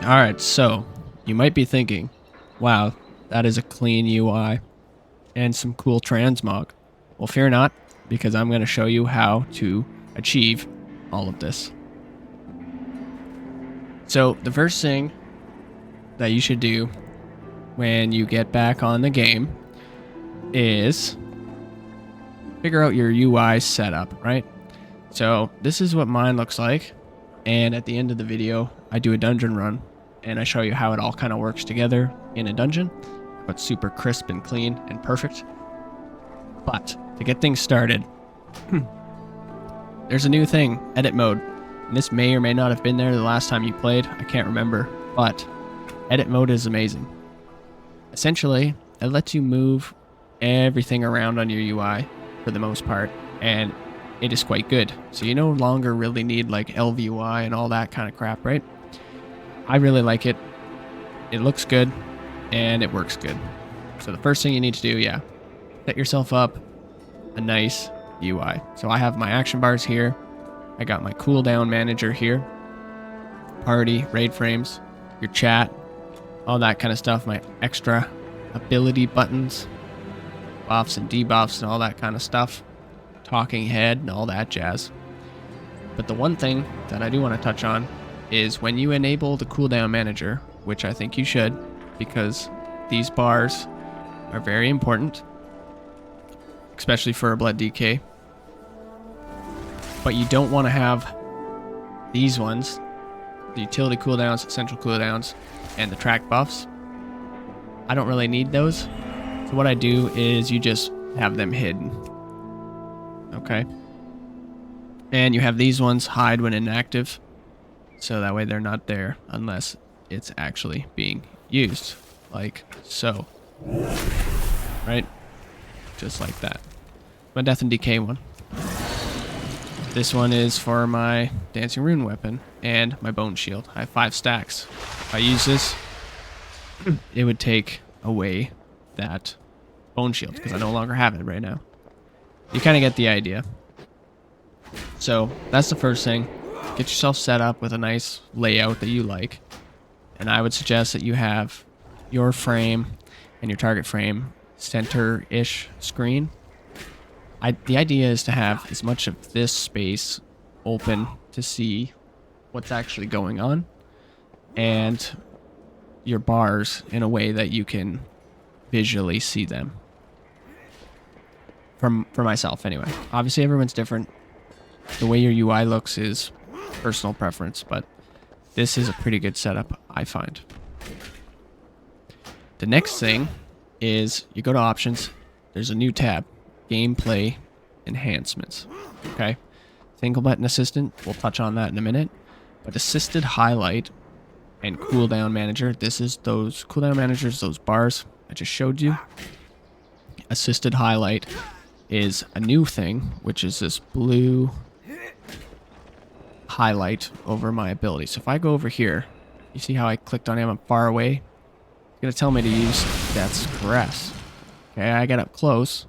Alright, so you might be thinking, wow, that is a clean UI and some cool transmog. Well, fear not, because I'm going to show you how to achieve all of this. So the first thing that you should do when you get back on the game is figure out your UI setup, right? So this is what mine looks like. And at the end of the video, I do a dungeon run and I show you how it all kind of works together in a dungeon, but super crisp and clean and perfect. But to get things started, there's a new thing, edit mode. And this may or may not have been there the last time you played. I can't remember, but edit mode is amazing. Essentially, it lets you move everything around on your UI for the most part, and it is quite good. So you no longer really need like LVUI and all that kind of crap, right? I really like it. It looks good and it works good. So the first thing you need to do, set yourself up a nice UI. So I have my action bars here. I got my cooldown manager here. Party, raid frames, your chat, all that kind of stuff. My extra ability buttons, buffs and debuffs and all that kind of stuff. Talking head and all that jazz. But the one thing that I do want to touch on is when you enable the cooldown manager, which I think you should, because these bars are very important, especially for a blood DK. But you don't want to have these ones, the utility cooldowns, essential cooldowns, and the track buffs. I don't really need those. So what I do is you just have them hidden. Okay. And you have these ones hide when inactive. So that way they're not there unless it's actually being used. Like so. Right? Just like that. My death and decay one. This one is for my dancing rune weapon and my bone shield. I have 5 stacks. If I use this, it would take away that bone shield because I no longer have it right now. You kind of get the idea. So that's the first thing. Get yourself set up with a nice layout that you like. And I would suggest that you have your frame and your target frame center-ish screen. The idea is to have as much of this space open to see what's actually going on, and your bars in a way that you can visually see them. For myself, anyway. Obviously, everyone's different. The way your UI looks is personal preference, but this is a pretty good setup, I find. The next thing is you go to options. There's a new tab. Gameplay enhancements. Okay, single button assistant, we'll touch on that in a minute, but assisted highlight and cooldown manager, this is those cooldown managers, those bars I just showed you. Assisted highlight is a new thing, which is this blue highlight over my ability. So if I go over here, you see how I clicked on him, I'm far away, it's gonna tell me to use Death's Caress. Okay, I get up close,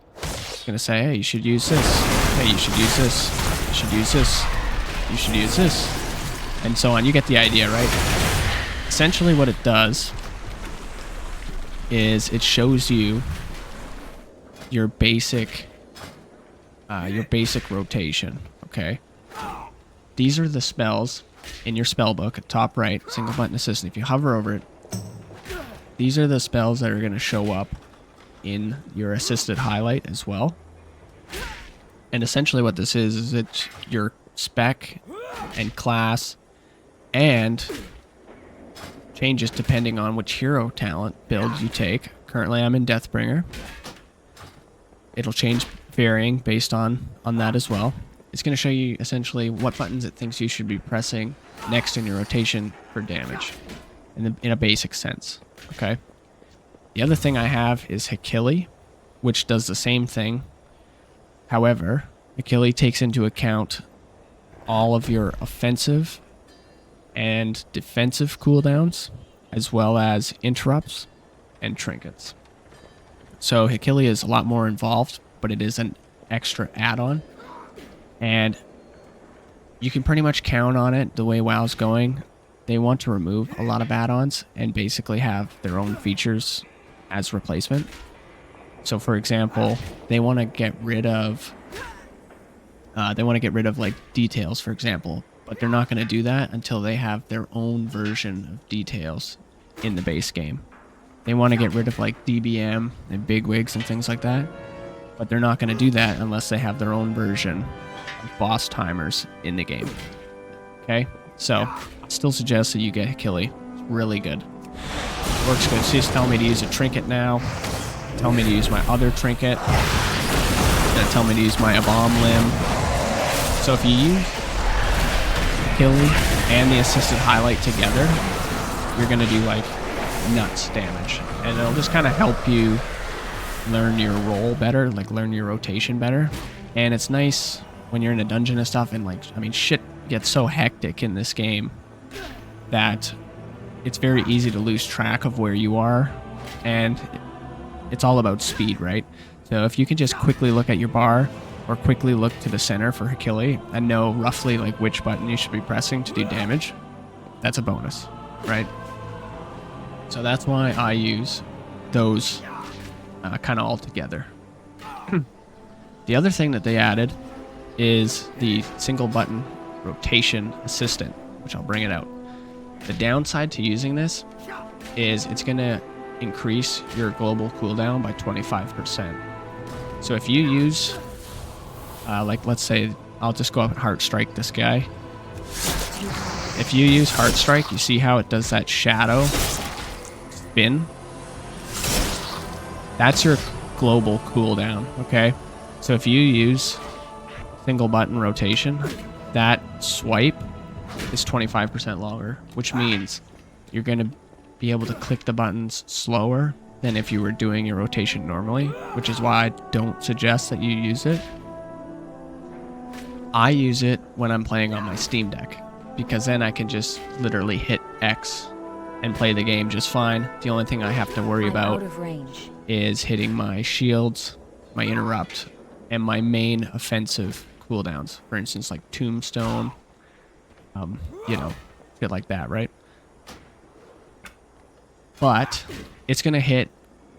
gonna say, hey, you should use this. Hey, you should use this. You should use this. You should use this. And so on. You get the idea, right? Essentially what it does is it shows you your basic rotation, okay? These are the spells in your spell book at top right, single button assistant. If you hover over it, these are the spells that are gonna show up in your assisted highlight as well. And essentially what this is it's your spec and class and changes depending on which hero talent build you take. Currently I'm in Deathbringer. It'll change varying based on that as well. It's going to show you essentially what buttons it thinks you should be pressing next in your rotation for damage in a basic sense. Okay. The other thing I have is Hakili, which does the same thing. However, Hakili takes into account all of your offensive and defensive cooldowns, as well as interrupts and trinkets. So Hakili is a lot more involved, but it is an extra add-on. And you can pretty much count on it the way WoW's going. they want to remove a lot of add-ons and basically have their own features as replacement. So for example, they want to get rid of like details, for example, but they're not going to do that until they have their own version of details in the base game. They want to get rid of like DBM and bigwigs and things like that, but they're not going to do that unless they have their own version of boss timers in the game. Okay, so I still suggest that you get Achille. It's really good. Works good. She's telling me to use a trinket now. Tell me to use my other trinket. Then tell me to use my bomb limb. So if you use Achille and the assisted highlight together, you're gonna do like nuts damage, and it'll just kind of help you learn your role better, like learn your rotation better. And it's nice when you're in a dungeon and stuff, and like, I mean, shit gets so hectic in this game that it's very easy to lose track of where you are, and it's all about speed, right? So if you can just quickly look at your bar or quickly look to the center for Achille and know roughly like which button you should be pressing to do damage, that's a bonus, right? So that's why I use those kind of all together. The other thing that they added is the single button rotation assistant, which I'll bring it out. The downside to using this is it's going to increase your global cooldown by 25%. So if you use, like let's say, I'll just go up and Heart Strike this guy. If you use Heart Strike, you see how it does that shadow spin? That's your global cooldown, okay? So if you use single button rotation, that swipe is 25% longer, which means you're going to be able to click the buttons slower than if you were doing your rotation normally, which is why I don't suggest that you use it. I use it when I'm playing on my Steam Deck, because then I can just literally hit X and play the game just fine. The only thing I have to worry about is hitting my shields, my interrupt, and my main offensive cooldowns. For instance, like Tombstone, you know, shit like that, right? But it's going to hit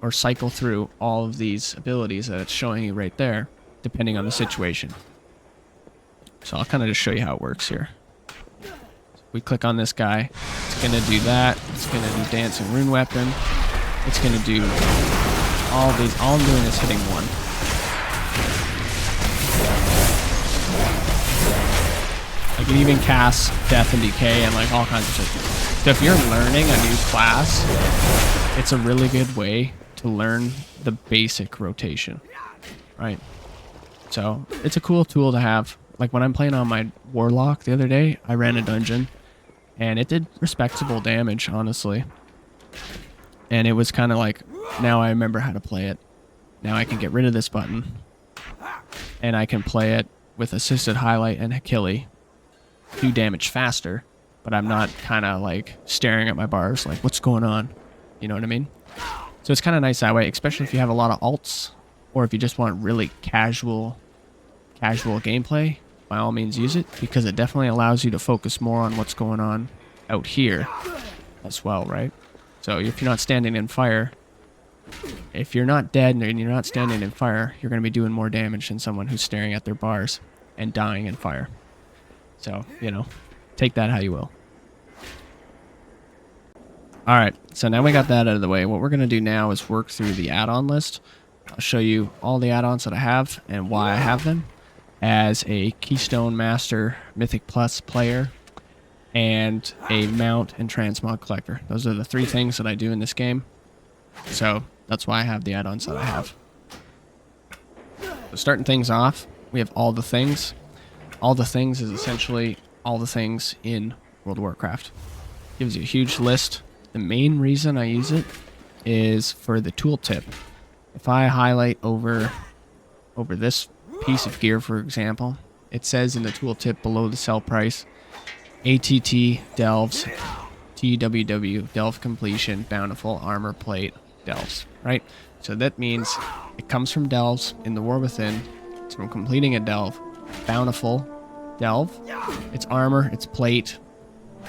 or cycle through all of these abilities that it's showing you right there, depending on the situation. So I'll kind of just show you how it works here. We click on this guy, it's going to do that. It's going to do Dancing Rune Weapon. It's going to do all of these. All I'm doing is hitting one. I can even cast Death and Decay and like all kinds of shit. So if you're learning a new class, it's a really good way to learn the basic rotation, right? So it's a cool tool to have. Like when I'm playing on my Warlock the other day, I ran a dungeon and it did respectable damage, honestly. And it was kind of like, now I remember how to play it. Now I can get rid of this button and I can play it with assisted highlight and Achille, do damage faster, but I'm not kind of like staring at my bars like, what's going on? You know what I mean? So it's kind of nice that way, especially if you have a lot of alts, or if you just want really casual gameplay. By all means use it, because it definitely allows you to focus more on what's going on out here as well, right? So if you're not standing in fire, if you're not dead and you're not standing in fire, you're going to be doing more damage than someone who's staring at their bars and dying in fire. So, you know, take that how you will. Alright, so now we got that out of the way. What we're going to do now is work through the add-on list. I'll show you all the add-ons that I have and why I have them as a Keystone Master Mythic Plus player and a Mount and Transmog Collector. Those are the three things that I do in this game. So that's why I have the add-ons that I have. So starting things off, we have all the things. All the things is essentially all the things in World of Warcraft. Gives you a huge list. The main reason I use it is for the tooltip. If I highlight over this piece of gear, for example, it says in the tooltip below the sell price, ATT Delves, TWW Delve Completion, Bountiful Armor Plate Delves, right? So that means it comes from Delves in the War Within. It's from completing a Delve. Bountiful Delve. It's armor, it's plate,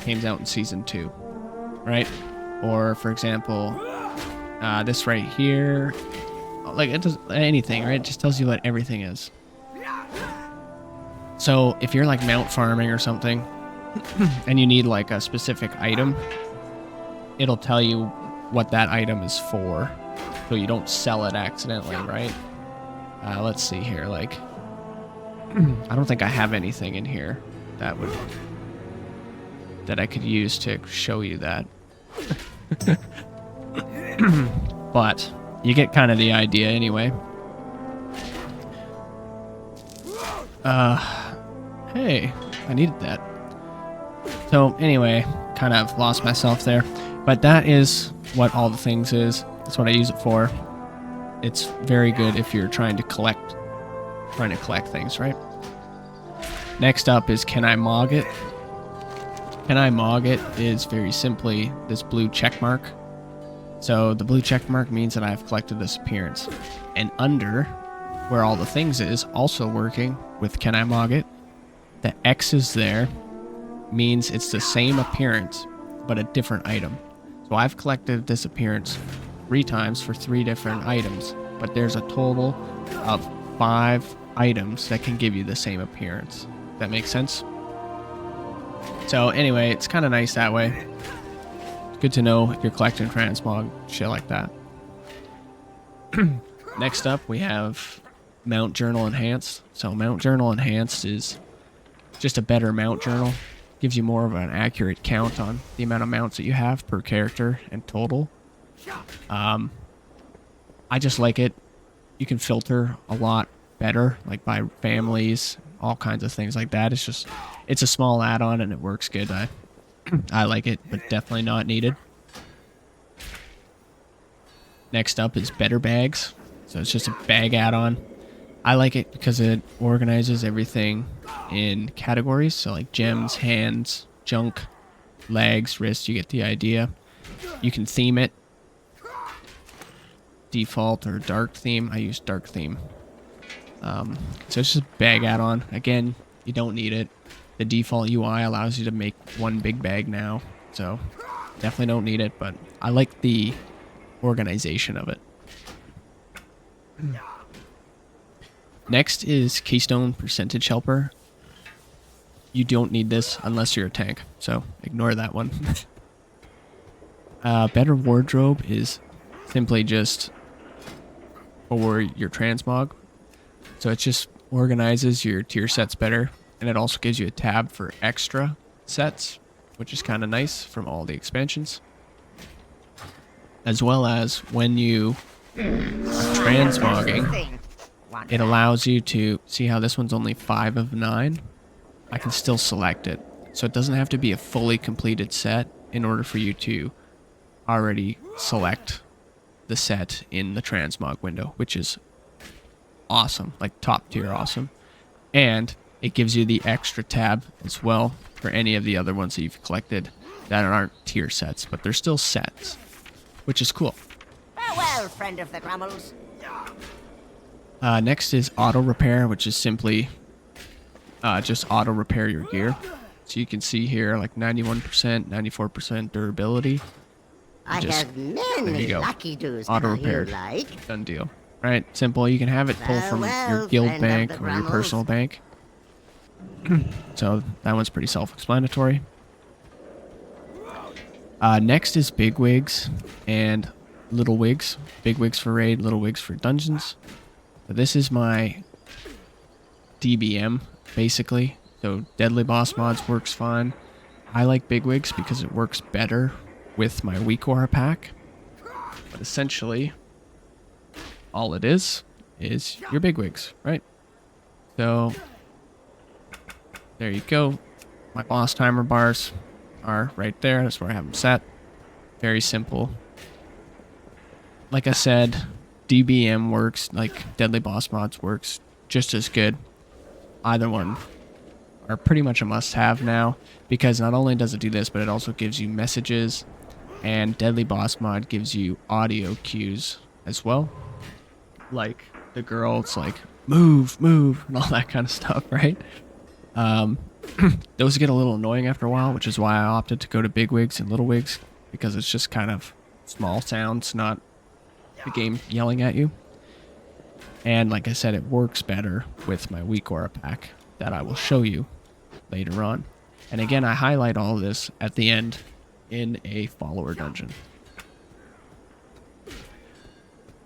came out in season 2, right? Or for example, this right here, like it does anything, right? It just tells you what everything is. So if you're like mount farming or something and you need like a specific item, it'll tell you what that item is for, so you don't sell it accidentally, right? Let's see here, like I don't think I have anything in here that I could use to show you that. But you get kind of the idea anyway. Hey, I needed that. So anyway, kind of lost myself there. But that is what all the things is. That's what I use it for. It's very good if you're trying to collect things, right? Next up is can I mog it? Can I mog it is very simply this blue check mark. So the blue check mark means that I've collected this appearance. And under where all the things is, also working with can I mog it, the X is there, means it's the same appearance, but a different item. So I've collected this appearance 3 times for 3 different items, but there's a total of 5 items that can give you the same appearance. That makes sense? So anyway, it's kind of nice that way. It's good to know if you're collecting transmog, shit like that. Next up, we have Mount Journal Enhanced. So Mount Journal Enhanced is just a better mount journal. Gives you more of an accurate count on the amount of mounts that you have per character and total. I just like it. You can filter a lot better, like by families, all kinds of things like that. It's a small add-on and it works good. I like it, but definitely not needed. Next up is Better Bags. So it's just a bag add-on. I like it because it organizes everything in categories. So like gems, hands, junk, legs, wrists, you get the idea. You can theme it. Default or dark theme. I use dark theme. So it's just a bag add-on. Again, you don't need it. The default UI allows you to make one big bag now. So definitely don't need it, but I like the organization of it. Next is Keystone Percentage Helper. You don't need this unless you're a tank, so ignore that one. Better Wardrobe is simply just for your transmog. So it just organizes your tier sets better, and it also gives you a tab for extra sets, which is kind of nice from all the expansions. As well as when you are transmogging, it allows you to see how this one's only 5 of 9. I can still select it. So it doesn't have to be a fully completed set in order for you to already select the set in the transmog window, which is awesome, like top tier awesome. And it gives you the extra tab as well for any of the other ones that you've collected that aren't tier sets, but they're still sets, which is cool. Farewell, friend of the Grummels. Next is auto repair, which is simply just auto repair your gear. So you can see here like 91%, 94% durability. I have many lucky doos. Auto repaired. Like? Done deal. Right? Simple. You can have it pull from your guild bank or your personal bank. So that one's pretty self-explanatory. Next is big wigs and little wigs. Big wigs for raid, little wigs for dungeons. So this is my DBM, basically. So Deadly Boss Mods works fine. I like big wigs because it works better with my weak aura pack. But essentially, all it is your big wigs, right? So there you go. My boss timer bars are right there. That's where I have them set. Very simple. Like I said, DBM works, like Deadly Boss Mods works just as good. Either one are pretty much a must-have now, because not only does it do this, but it also gives you messages, and Deadly Boss Mod gives you audio cues as well. Like the girl, it's like, move, move, and all that kind of stuff, right? Those get a little annoying after a while, which is why I opted to go to big wigs and little wigs, because it's just kind of small sounds, not the game yelling at you. And like I said, it works better with my weak aura pack that I will show you later on. And again, I highlight all of this at the end in a follower dungeon.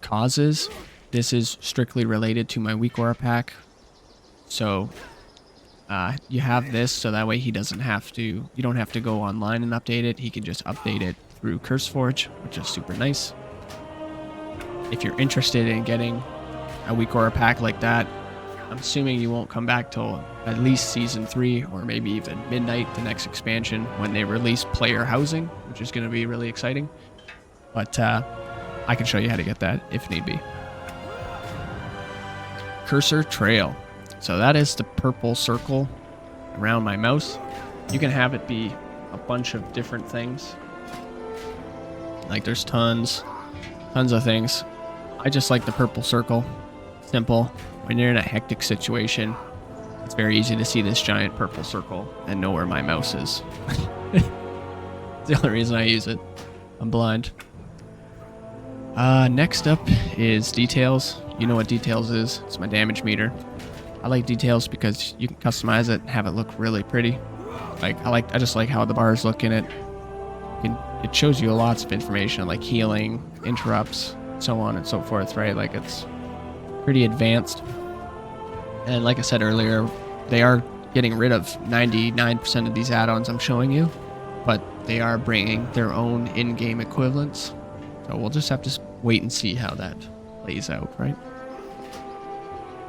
Causes. This is strictly related to my weak aura pack. So you have this so that way he doesn't have to, you don't have to go online and update it. He can just update it through CurseForge, which is super nice. If you're interested in getting a weak aura pack like that, I'm assuming you won't come back till at least Season 3 or maybe even Midnight, the next expansion, when they release player housing, which is going to be really exciting. But I can show you how to get that if need be. Cursor Trail. So that is the purple circle around my mouse. You can have it be a bunch of different things. Like there's tons of things. I just like the purple circle. Simple. When you're in a hectic situation, it's very easy to see this giant purple circle and know where my mouse is. It's the only reason I use it. I'm blind. Next up is details. You know what details is. It's my damage meter. I like details because you can customize it and have it look really pretty. I just like how the bars look in it. It shows you lots of information like healing, interrupts, so on and so forth, right? Like it's pretty advanced. And like I said earlier, they are getting rid of 99% of these add-ons I'm showing you, but they are bringing their own in-game equivalents. So we'll just have to wait and see how that plays out, right?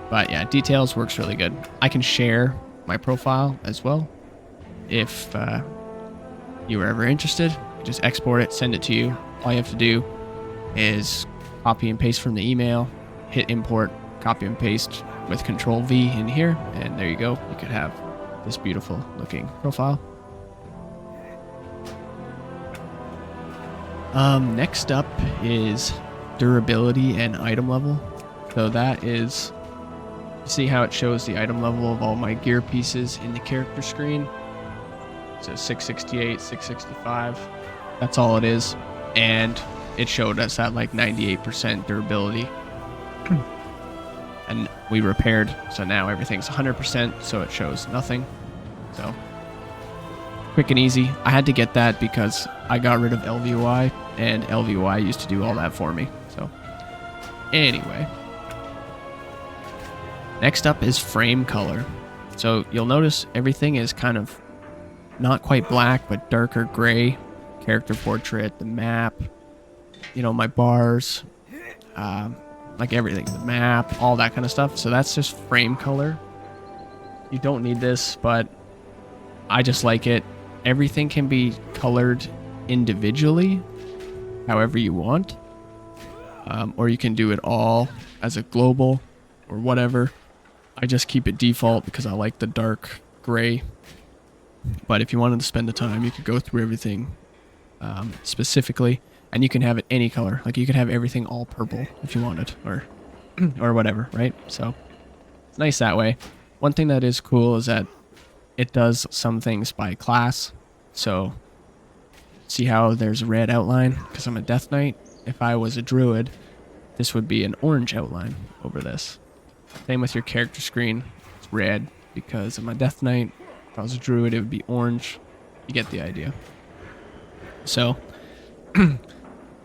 But yeah, details works really good. I can share my profile as well. If you were ever interested, just export it, send it to you. All you have to do is copy and paste from the email, hit import, copy and paste with Control V in here, and there you go. You could have this beautiful looking profile. Next up is durability and item level. So that is, see how it shows the item level of all my gear pieces in the character screen. So 668, 665. That's all it is. And it showed us at like 98% durability. And we repaired, so now everything's 100%, so it shows nothing. So quick and easy. I had to get that because I got rid of LVOI, and LVOI used to do all that for me. So anyway, next up is frame color. So you'll notice everything is kind of not quite black, but darker gray. Character portrait, the map, you know, my bars, like everything, the map, all that kind of stuff. So that's just frame color. You don't need this, but I just like it. Everything can be colored individually, however you want, or you can do it all as a global or whatever. I just keep it default because I like the dark gray. But if you wanted to spend the time, you could go through everything specifically, and you can have it any color. Like you could have everything all purple if you wanted, or or whatever, right? So it's nice that way. One thing that is cool is that it does some things by class. So see how there's a red outline because I'm a Death Knight. If I was a druid, this would be an orange outline over this. Same with your character screen. It's red because I'm a Death Knight. If I was a druid, it would be orange. You get the idea. So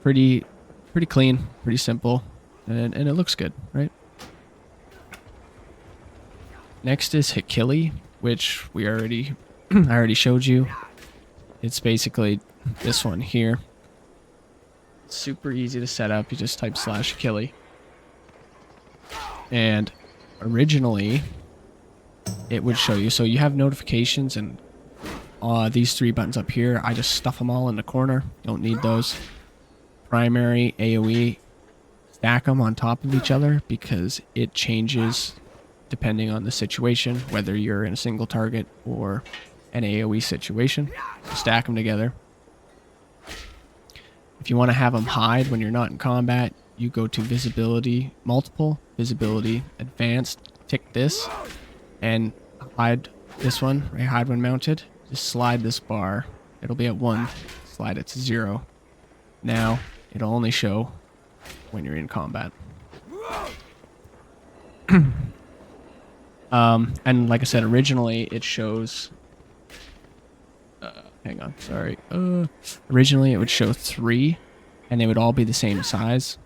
pretty clean, pretty simple, and it looks good, right? Next is Hakili, which I already showed you. It's basically this one here. Super easy to set up. You just type /Hakili. And originally it would show you, so you have notifications and these three buttons up here, I just stuff them all in the corner. Don't need those. Primary, AoE, stack them on top of each other because it changes depending on the situation, whether you're in a single target or an AoE situation. So stack them together. If you want to have them hide when you're not in combat, you go to visibility, multiple, visibility, advanced, tick this, and hide this one, right, hide when mounted, just slide this bar. It'll be at 1, slide it to 0. Now, it'll only show when you're in combat. And like I said, originally it shows... hang on, sorry. Originally it would show 3, and they would all be the same size.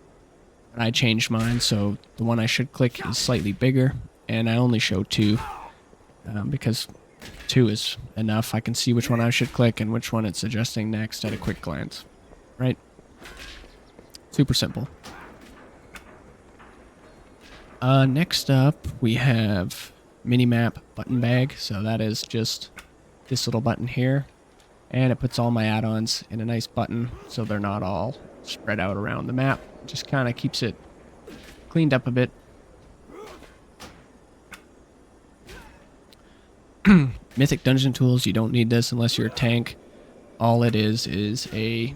But I changed mine, so the one I should click is slightly bigger, and I only show 2. Because 2 is enough. I can see which one I should click and which one it's suggesting next at a quick glance. Right? Super simple. Next up, we have minimap button bag. So that is just this little button here. And it puts all my add-ons in a nice button so they're not all spread out around the map. It just kind of keeps it cleaned up a bit. Mythic dungeon tools, you don't need this unless you're a tank. All it is a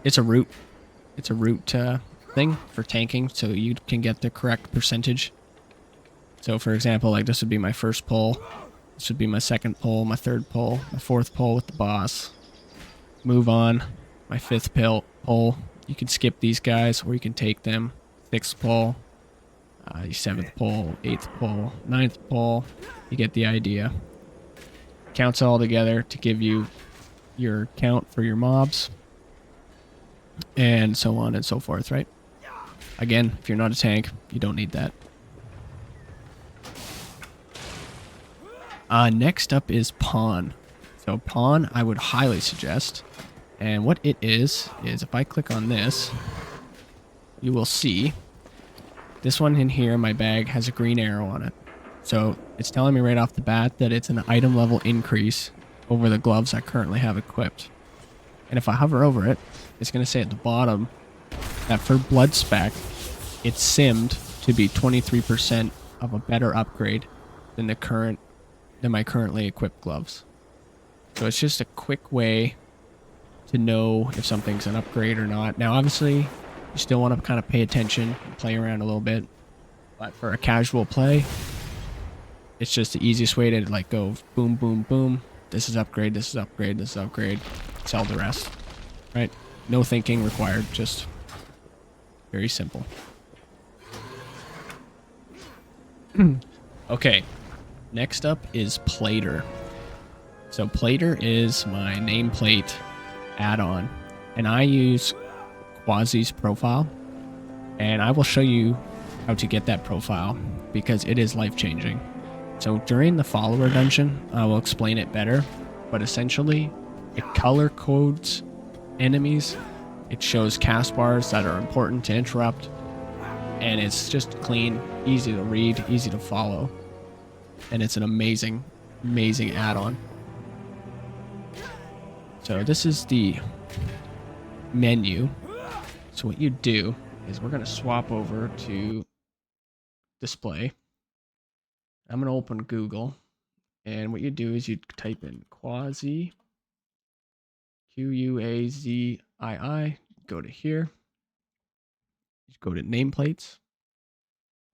it's a root. It's a root thing for tanking, so you can get the correct percentage. So for example, like this would be my first pull. This would be my second pull, my third pull, my fourth pull with the boss. Move on. My fifth pull. You can skip these guys or you can take them. Sixth pull. Your seventh pull, eighth pull, ninth pull. You get the idea. Counts all together to give you your count for your mobs. And so on and so forth, right? Again, if you're not a tank, you don't need that. Next up is pawn. So pawn, I would highly suggest. And what it is if I click on this, you will see this one in here, my bag, has a green arrow on it. So it's telling me right off the bat that it's an item level increase over the gloves I currently have equipped. And if I hover over it, it's going to say at the bottom that for blood spec, it's simmed to be 23% of a better upgrade than my currently equipped gloves. So it's just a quick way to know if something's an upgrade or not. Now, obviously, you still want to kind of pay attention and play around a little bit. But for a casual play, it's just the easiest way to like go boom, boom, boom. This is upgrade, this is upgrade, this is upgrade. Sell the rest. Right? No thinking required. Just very simple. Okay. Next up is Plater. So Plater is my nameplate add-on. And I use Quasi's profile. And I will show you how to get that profile because it is life-changing. So during the follower dungeon, I will explain it better. But essentially, it color codes enemies. It shows cast bars that are important to interrupt. And it's just clean, easy to read, easy to follow. And it's an amazing, amazing add-on. So this is the menu. So what you do is we're going to swap over to display. I'm going to open Google. And what you do is you type in Quasi, Quazii, go to here. You go to nameplates.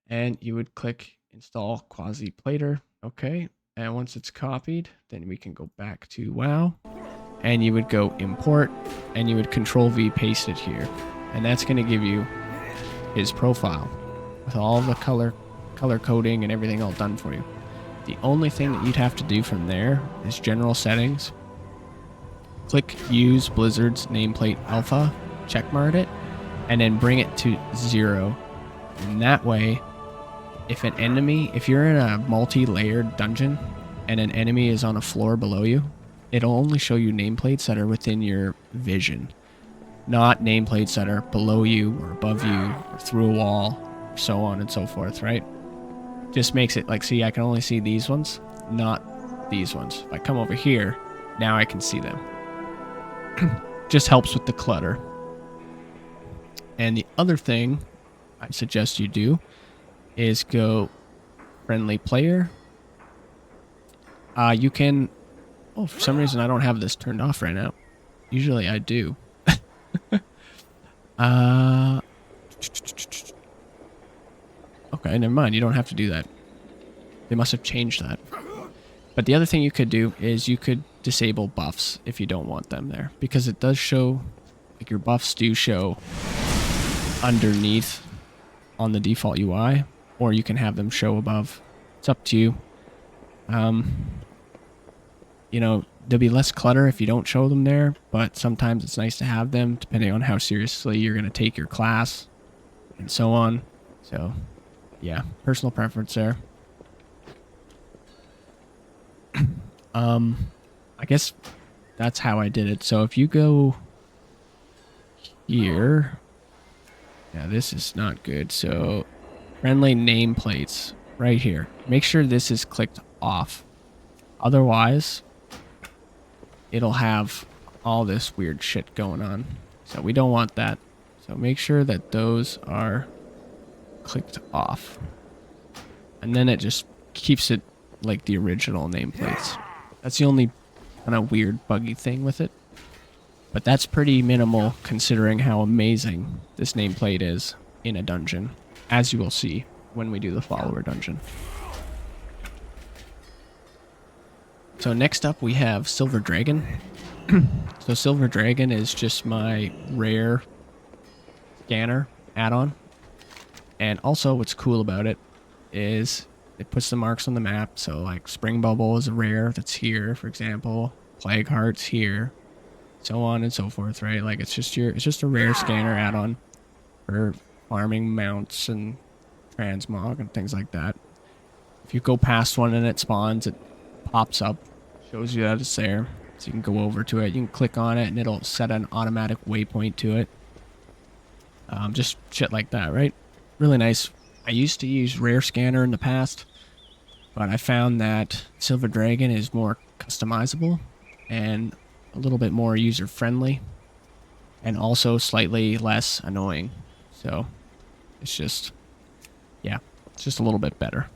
And you would click install Quasi Plater. Okay. And once it's copied, then we can go back to WoW. And you would go import. And you would Control V paste it here. And that's going to give you his profile with all the color coding and everything all done for you. The only thing that you'd have to do from there is general settings. Click use Blizzard's nameplate alpha, checkmark it, and then bring it to 0. And that way, if you're in a multi-layered dungeon and an enemy is on a floor below you, it'll only show you nameplates that are within your vision, not nameplates that are below you or above you or through a wall, or so on and so forth, right? Just makes it like, see, I can only see these ones, not these ones. If I come over here, now I can see them. Just helps with the clutter. And the other thing I suggest you do is go friendly player. You can... Oh, for some reason I don't have this turned off right now. Usually I do. Okay, never mind. You don't have to do that. They must have changed that. But the other thing you could do is you could disable buffs if you don't want them there, because it does show, like your buffs do show underneath on the default UI, or you can have them show above. It's up to you. You know, there'll be less clutter if you don't show them there, but sometimes it's nice to have them depending on how seriously you're going to take your class and so on. So, yeah, personal preference there. I guess that's how I did it. So if you go here, yeah, this is not good. So friendly nameplates right here. Make sure this is clicked off. Otherwise, it'll have all this weird shit going on. So we don't want that. So make sure that those are clicked off. And then it just keeps it like the original nameplates. That's the only kind of weird buggy thing with it. But that's pretty minimal considering how amazing this nameplate is in a dungeon, as you will see when we do the follower dungeon. So next up we have Silver Dragon. So Silver Dragon is just my rare scanner add-on. And also what's cool about it is it puts the marks on the map. So like Spring Bubble is a rare that's here, for example. Plague Heart's here. So on and so forth, right? Like it's just a rare scanner add-on for farming mounts and transmog and things like that. If you go past one and it spawns, it pops up, shows you that it's there. So you can go over to it, you can click on it and it'll set an automatic waypoint to it. Just shit like that, right? Really nice. I used to use Rare Scanner in the past, but I found that Silver Dragon is more customizable and a little bit more user-friendly and also slightly less annoying. So it's just, yeah, it's just a little bit better.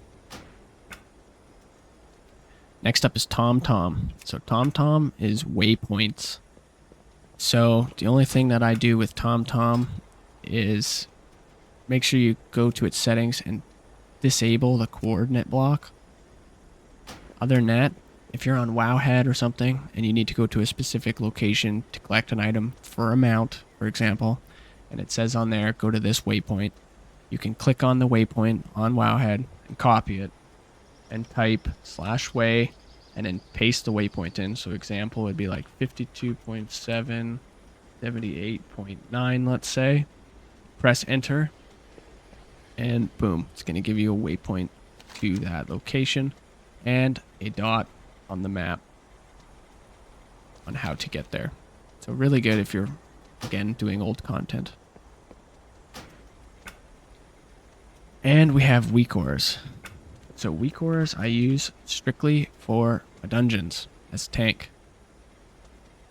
Next up is TomTom. So TomTom is waypoints. So the only thing that I do with TomTom is make sure you go to its settings and disable the coordinate block. Other than that, if you're on Wowhead or something and you need to go to a specific location to collect an item for a mount, for example, and it says on there, go to this waypoint, you can click on the waypoint on Wowhead and copy it and type /way and then paste the waypoint in. So example would be like 52.7, 78.9, let's say. Press enter and boom, it's going to give you a waypoint to that location and a dot on the map on how to get there. So really good if you're, again, doing old content. And we have weak ores. So weak ores I use strictly for dungeons as tank.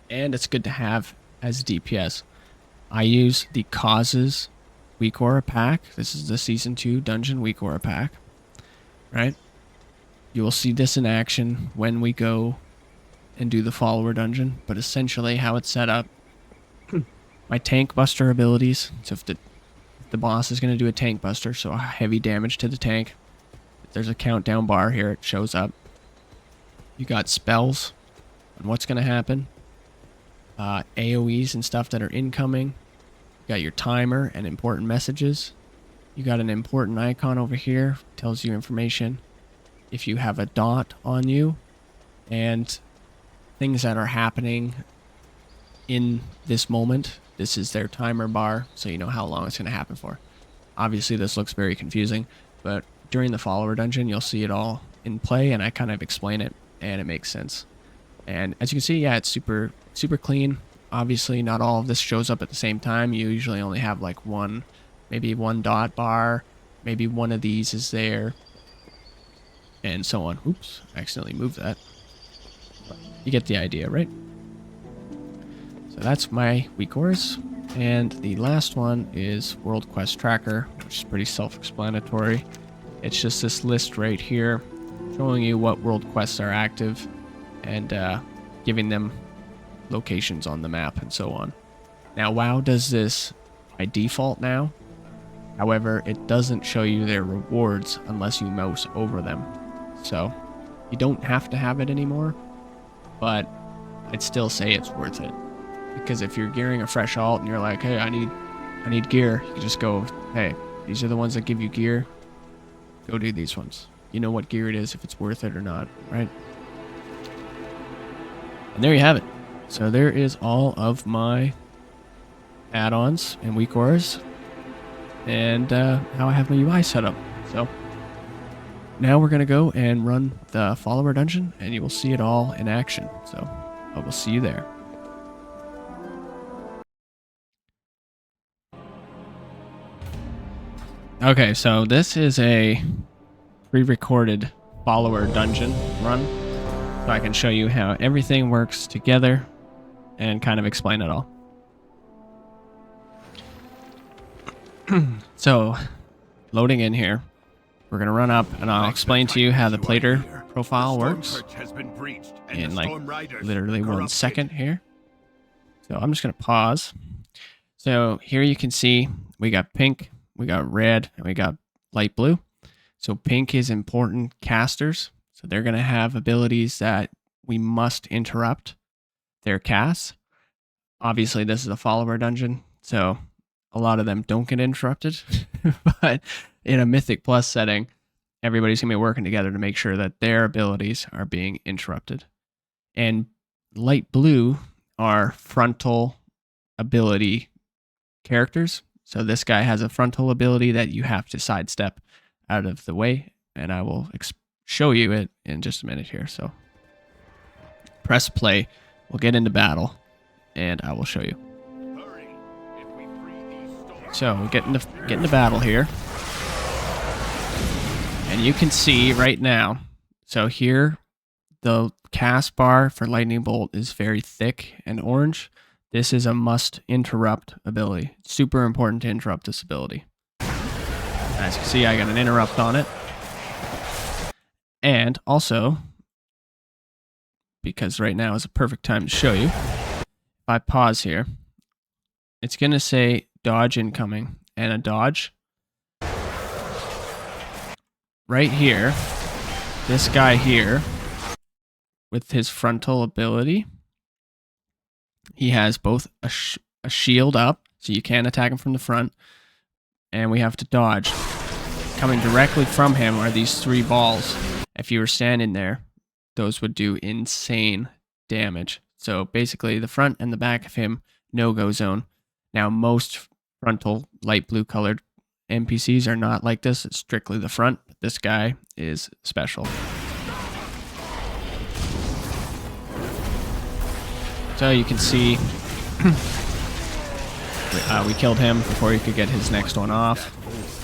And it's good to have as DPS. I use the Causes weak ore pack. This is the Season 2 Dungeon weak ore pack. Right? You will see this in action when we go and do the follower dungeon. But essentially how it's set up, my tank buster abilities. So if the boss is going to do a tank buster, so heavy damage to the tank, there's a countdown bar here. It shows up. You got spells and what's going to happen. AoEs and stuff that are incoming. You got your timer and important messages. You got an important icon over here. Tells you information. If you have a dot on you and things that are happening in this moment, this is their timer bar, so you know how long it's going to happen for. Obviously, this looks very confusing, but during the follower dungeon, you'll see it all in play, and I kind of explain it, and it makes sense. And as you can see, yeah, it's super clean. Obviously, not all of this shows up at the same time. You usually only have like one, maybe one dot bar, maybe one of these is there, and so on. Oops, I accidentally moved that. But you get the idea, right? So that's my weak ores. And the last one is World Quest Tracker, which is pretty self-explanatory. It's just this list right here showing you what world quests are active and giving them locations on the map and so on. Now, WoW does this by default now. However, it doesn't show you their rewards unless you mouse over them. So You don't have to have it anymore, but I'd still say it's worth it. Because if you're gearing a fresh alt and you're like, hey, I need gear, you can just go, hey, these are the ones that give you gear. Go do these ones. You know what gear it is, if it's worth it or not, right? And there you have it. So there is all of my add-ons and weak auras and how I have my UI set up. So now we're going to go and run the follower dungeon and you will see it all in action. So I will see you there. Okay, so this is a pre-recorded follower dungeon run. So I can show you how everything works together and kind of explain it all. So, loading in here, we're going to run up and I'll explain to you how the plater profile works in like literally 1 second here. So I'm just going to pause. So here you can see we got pink, we got red, and we got light blue. So pink is important casters. So they're going to have abilities that we must interrupt their casts. Obviously, this is a follower dungeon, so a lot of them don't get interrupted. But in a Mythic Plus setting, everybody's going to be working together to make sure that their abilities are being interrupted. And light blue are frontal ability characters. So this guy has a frontal ability that you have to sidestep out of the way, and I will show you it in just a minute here. So press play, we'll get into battle, and I will show you. So we'll get into battle here. And you can see right now, so here the cast bar for Lightning Bolt is very thick and orange. This is a must interrupt ability. It's super important to interrupt this ability. As you can see, I got an interrupt on it. And also, because right now is a perfect time to show you, if I pause here, it's going to say dodge incoming, and a dodge. Right here, this guy here, with his frontal ability, he has both a shield up, so you can't attack him from the front, and we have to dodge. Coming directly from him are these 3 balls. If you were standing there, those would do insane damage. So basically, the front and the back of him, no-go zone. Now, most frontal light blue colored NPCs are not like this. It's strictly the front. But this guy is special. So you can see we killed him before he could get his next one off,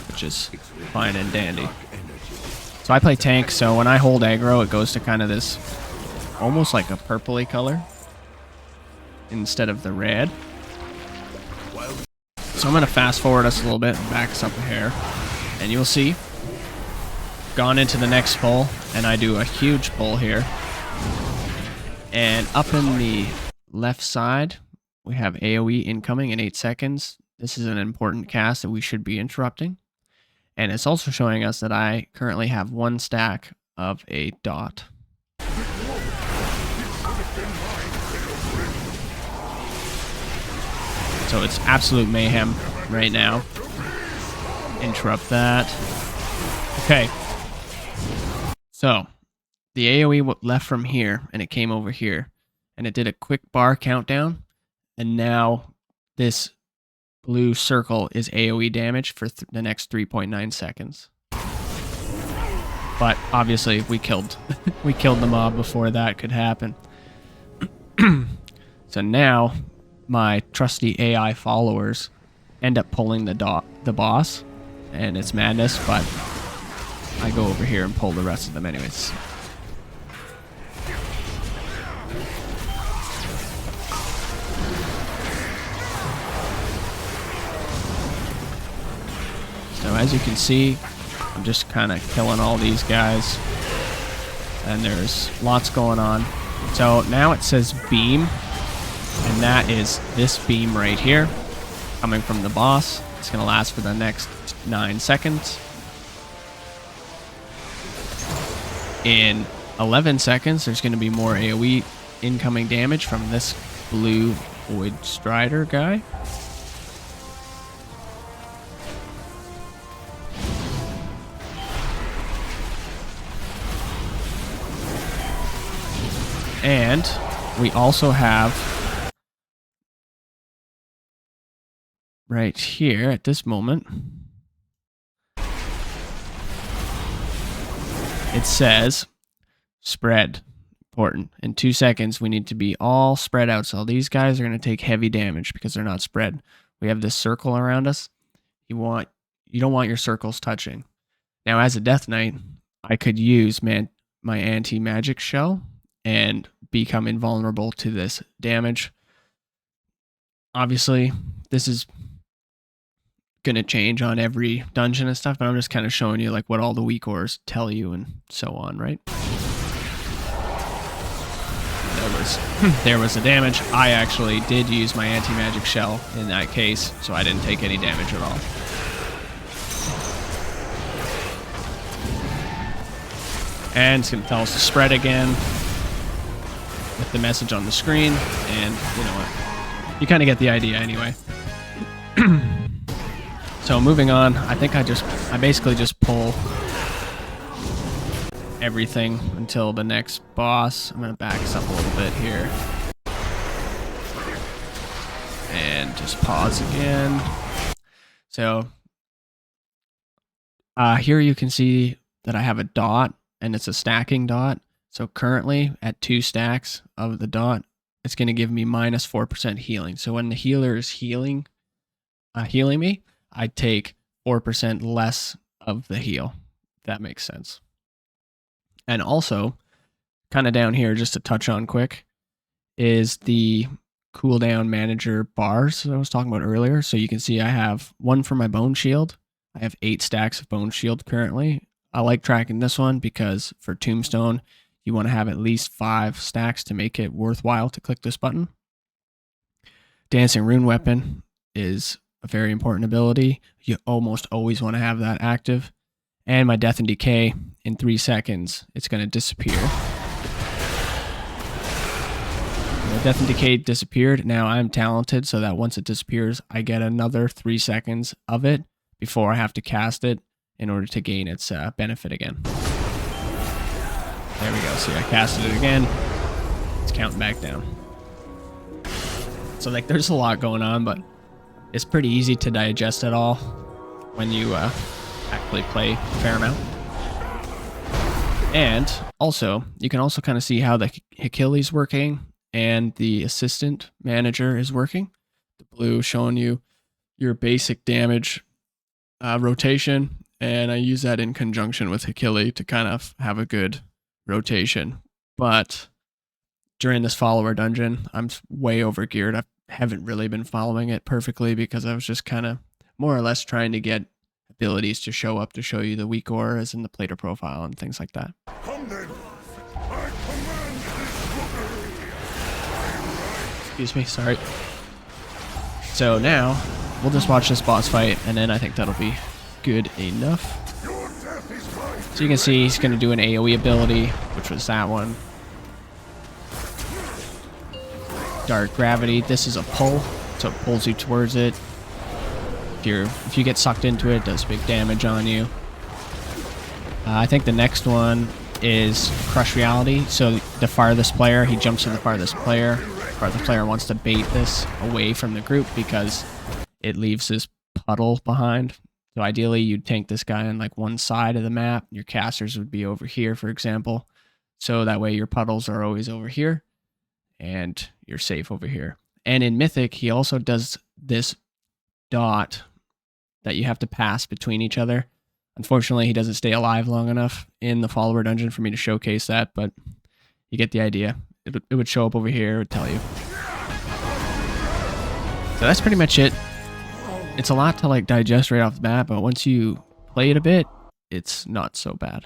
which is fine and dandy. So I play tank, so when I hold aggro, it goes to kind of this almost like a purpley color instead of the red. So I'm going to fast forward us a little bit and back us up a hair, and you'll see gone into the next pull, and I do a huge pull here. And up in the left side, we have AoE incoming in 8 seconds. This is an important cast that we should be interrupting. And it's also showing us that I currently have 1 stack of a dot. So it's absolute mayhem right now. Interrupt that. Okay. So the AoE left from here, and it came over here. And it did a quick bar countdown. And now this blue circle is AoE damage for the next 3.9 seconds. But obviously we killed the mob before that could happen. So now my trusty AI followers end up pulling the boss, and it's madness, but I go over here and pull the rest of them anyways. So as you can see, I'm just kind of killing all these guys, and there's lots going on. So now it says beam, and that is this beam right here coming from the boss. It's going to last for the next 9 seconds. In 11 seconds, there's going to be more AoE incoming damage from this blue Void Strider guy. And we also have right here at this moment, it says spread. Important. In 2 seconds, we need to be all spread out. So these guys are going to take heavy damage because they're not spread. We have this circle around us. You don't want your circles touching. Now, as a Death Knight, I could use my anti-magic shell and become invulnerable to this damage. Obviously, this is going to change on every dungeon and stuff, but I'm just kind of showing you like what all the weak ores tell you and so on, right? There was the damage. I actually did use my anti-magic shell in that case, so I didn't take any damage at all. And it's going to tell us to spread again with the message on the screen, and you know what? You kind of get the idea anyway. So moving on, I think I basically just pull everything until the next boss. I'm going to back us up a little bit here. And just pause again. So here you can see that I have a dot, and it's a stacking dot. So currently at 2 stacks of the dot, it's going to give me minus 4% healing. So when the healer is healing me, I take 4% less of the heal, if that makes sense. And also, kind of down here, just to touch on quick, is the cooldown manager bars that I was talking about earlier. So you can see I have one for my bone shield. I have 8 stacks of bone shield currently. I like tracking this one because for tombstone, you want to have at least 5 stacks to make it worthwhile to click this button. Dancing Rune Weapon is a very important ability. You almost always want to have that active. And my Death and Decay, in 3 seconds, it's going to disappear. My Death and Decay disappeared. Now I'm talented so that once it disappears, I get another 3 seconds of it before I have to cast it in order to gain its benefit again. There we go. See, I casted it again. It's counting back down. So like, there's a lot going on, but it's pretty easy to digest it all when you actually play a fair amount. And also, you can also kind of see how the Achilles working and the assistant manager is working. The blue showing you your basic damage rotation, and I use that in conjunction with Achilles to kind of have a good rotation. But during this follower dungeon, I'm way overgeared. I haven't really been following it perfectly because I was just kind of more or less trying to get abilities to show up to show you the weak ore as in the plater profile and things like that. Excuse me, sorry. So now we'll just watch this boss fight, and then I think that'll be good enough. So you can see he's going to do an AoE ability, which was that one. Dark Gravity. This is a pull, so it pulls you towards it. If you get sucked into it, it does big damage on you. I think the next one is Crush Reality. So the farthest player, he jumps to the farthest player. The farthest player wants to bait this away from the group because it leaves this puddle behind. So ideally, you'd tank this guy on like one side of the map. Your casters would be over here, for example. So that way your puddles are always over here and you're safe over here. And in Mythic, he also does this dot that you have to pass between each other. Unfortunately, he doesn't stay alive long enough in the follower dungeon for me to showcase that, but you get the idea. It would show up over here, it would tell you. So that's pretty much it. It's a lot to like digest right off the bat, but once you play it a bit, it's not so bad.